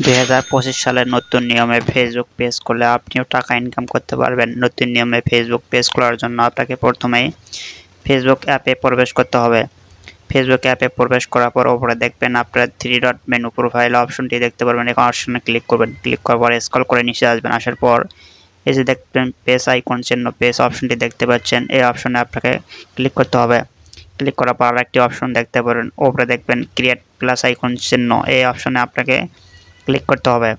2025 সালের নতুন নিয়মে ফেসবুক পেজ খুলে আপনিও টাকা ইনকাম করতে পারবেন। নতুন নিয়মে ফেসবুক পেজ খোলার জন্য আপনাকে প্রথমেই ফেসবুক অ্যাপে প্রবেশ করতে হবে। ফেসবুক অ্যাপে প্রবেশ করার পর উপরে দেখবেন আপনার 3 ডট মেনু প্রোফাইল অপশনটি দেখতে পারবেন। এই অপশনে ক্লিক করবেন। ক্লিক করার পর স্ক্রল করে নিচে আসবেন। আসার পর এই যে দেখবেন পেজ আইকন চিহ্ন পেজ অপশনটি দেখতে পাচ্ছেন। এই অপশনে আপনাকে ক্লিক করতে হবে। ক্লিক করার পর আরেকটি অপশন দেখতে পারেন। উপরে দেখবেন ক্রিয়েট প্লাস আইকন চিহ্ন, এই অপশনে আপনাকে ক্লিক করতে হবে।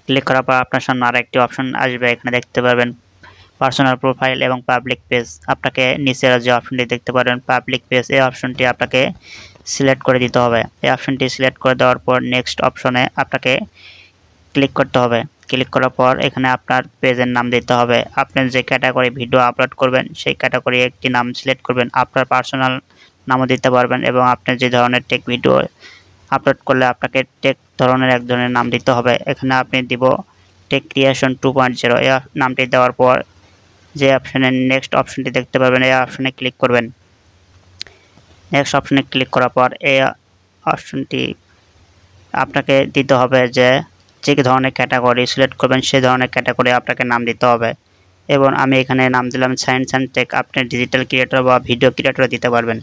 ক্লিক করার পর আপনার সামনে আরেকটি অপশন আসবে। এখানে দেখতে পারবেন পার্সোনাল প্রোফাইল এবং পাবলিক পেজ। আপনাকে নিচের যে অপশনটি দেখতে পারেন পাবলিক পেজ, এই অপশনটি আপনাকে সিলেক্ট করে দিতে হবে। এই অপশনটি সিলেক্ট করে দেওয়ার পর নেক্সট অপশনে আপনাকে ক্লিক করতে হবে। ক্লিক করার পর এখানে আপনার পেজের নাম দিতে হবে। আপনি যে ক্যাটাগরি ভিডিও আপলোড করবেন সেই ক্যাটাগরি একটি নাম সিলেক্ট করবেন। আপনার পার্সোনাল নামও দিতে পারবেন এবং আপনি যে ধরনের টেক ভিডিও আপলোড করলে আপনাকে টেক ধরনের এক ধরনের নাম দিতে হবে। এখানে আপনি দিব টেক ক্রিয়েশন 2.0। এই নামটি দেওয়ার পর যে অপশনে নেক্সট অপশনটি দেখতে পাবেন এই অপশনে ক্লিক করবেন। নেক্সট অপশনে ক্লিক করার পর এই অপশনটি আপনাকে দিতে হবে যে ধরনের ক্যাটাগরি সিলেক্ট করবেন সেই ধরনের ক্যাটাগরি আপনাকে নাম দিতে হবে। এবং আমি এখানে নাম দিলাম সায়েন্স অ্যান্ড টেক। আপনি ডিজিটাল ক্রিয়েটর বা ভিডিও ক্রিয়েটর দিতে পারবেন।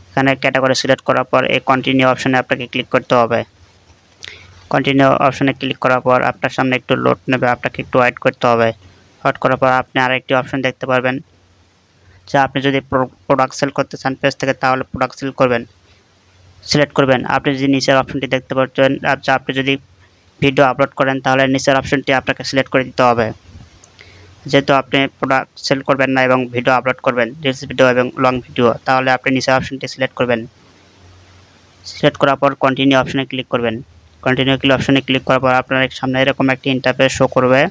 এখানে ক্যাটাগরি সিলেক্ট করার পর এই কন্টিনিউ অপশনে আপনাকে ক্লিক করতে হবে। কন্টিনিউ অপশনে ক্লিক করার পর আপনার সামনে একটু লোড নেবে, আপনাকে একটু ওয়েট করতে হবে। ওয়েট করার পর আপনি আরেকটি অপশন দেখতে পারবেন যে আপনি যদি প্রোডাক্ট সেল করতে চান পেজ থেকে তাহলে প্রোডাক্ট সেল করবেন সিলেক্ট করবেন। আপনি যদি নিচের অপশনটি দেখতে পাচ্ছেন, আচ্ছা আপনি যদি ভিডিও আপলোড করেন তাহলে নিচের অপশনটি আপনাকে সিলেক্ট করে দিতে হবে। যেহেতু আপনি প্রোডাক্ট সেল করবেন না এবং ভিডিও আপলোড করবেন রিলস ভিডিও এবং লং ভিডিও, তাহলে আপনি নিচের অপশনটি সিলেক্ট করবেন। সিলেক্ট করার পর কন্টিনিউ অপশনে ক্লিক করবেন। কন্টিনিউ অপশনে ক্লিক করার পর আপনার সামনে এরকম একটি ইন্টারফেস শো করবে।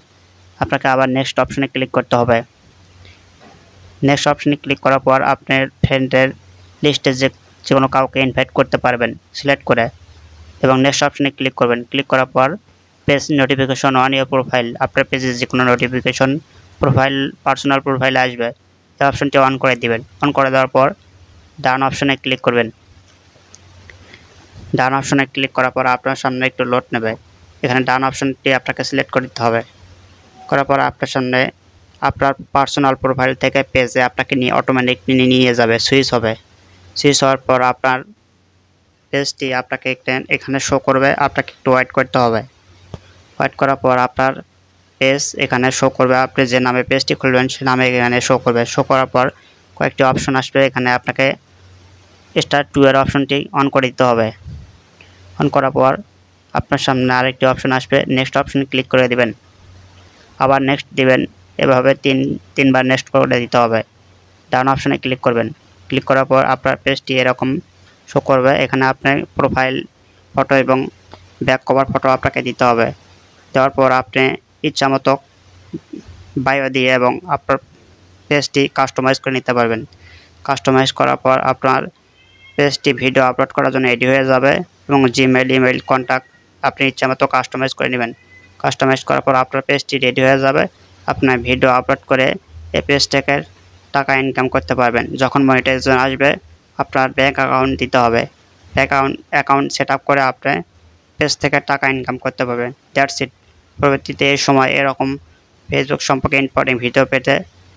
আপনাকে আবার নেক্সট অপশনে ক্লিক করতে হবে। নেক্সট অপশনে ক্লিক করার পর আপনার ফ্রেন্ডের লিস্টে যে কোনো কাউকে ইনভাইট করতে পারবেন সিলেক্ট করে এবং নেক্সট অপশনে ক্লিক করবেন। ক্লিক করার পর page notification on your profile, আপনার পেজে যে কোনো নোটিফিকেশন প্রোফাইল পার্সোনাল প্রোফাইলে আসবে এই অপশনটি অন করে দিবেন। অন করে দেওয়ার পর ডান অপশনে ক্লিক করবেন। ডান অপশনে ক্লিক করার পর আপনার সামনে একটু লোড নেবে। এখানে ডান অপশনটি আপনাকে সিলেক্ট করে দিতে হবে। করার পর আপনার সামনে আপনার পার্সোনাল প্রোফাইল থেকে পেজে আপনাকে নিয়ে অটোমেটিকলি নিয়ে যাবে, সুইচ হবে। সুইচ হওয়ার পর আপনার পেজটি আপনাকে এখানে শো করবে। আপনাকে একটু ওয়েট করতে হবে। ওয়েট করার পর আপনার পেজ এখানে শো করবে। আপনি যে নামে পেজটি খুলবেন সে নামে এখানে শো করবে। শো করার পর কয়েকটি অপশন আসবে। এখানে আপনাকে স্টার্ট টু এর অপশনটি অন করে দিতে হবে। অন করার পর আপনার সামনে আরেকটি অপশন আসবে, নেক্সট অপশনে ক্লিক করে দিবেন। আবার নেক্সট দিবেন, এভাবে তিনবার নেক্সট করে দিতে হবে। ডান অপশনে ক্লিক করবেন। ক্লিক করার পর আপনার পেজটি এরকম শো করবে। এখানে আপনার প্রোফাইল ফটো এবং ব্যাক কভার ফটো আপনাকে দিতে হবে। দেওয়ার পর আপনি ইচ্ছামতো বায়ো দিয়ে এবং আপনার পেজটি কাস্টমাইজ করে নিতে পারবেন। কাস্টমাইজ করার পর আপনার পেজটি ভিডিও আপলোড করার জন্য রেডি হয়ে যাবে এবং জিমেল ইমেল কন্ট্যাক্ট আপনি ইচ্ছামতো কাস্টমাইজ করে নেবেন। কাস্টমাইজ করার পর আপনার পেজটি রেডি হয়ে যাবে। আপনার ভিডিও আপলোড করে এই পেজ থেকে টাকা ইনকাম করতে পারবেন। যখন মনিটাইজেশন আসবে আপনার ব্যাঙ্ক অ্যাকাউন্ট দিতে হবে। অ্যাকাউন্ট সেট আপ করে আপনি পেজ থেকে টাকা ইনকাম করতে পারবেন। That's it. পরবর্তীতে এই সময় এরকম ফেসবুক সম্পর্কে ইম্পর্টেন্ট ভিডিও পেতে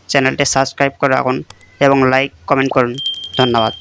চ্যানেলটি সাবস্ক্রাইব করে রাখুন এবং লাইক কমেন্ট করুন। ধন্যবাদ।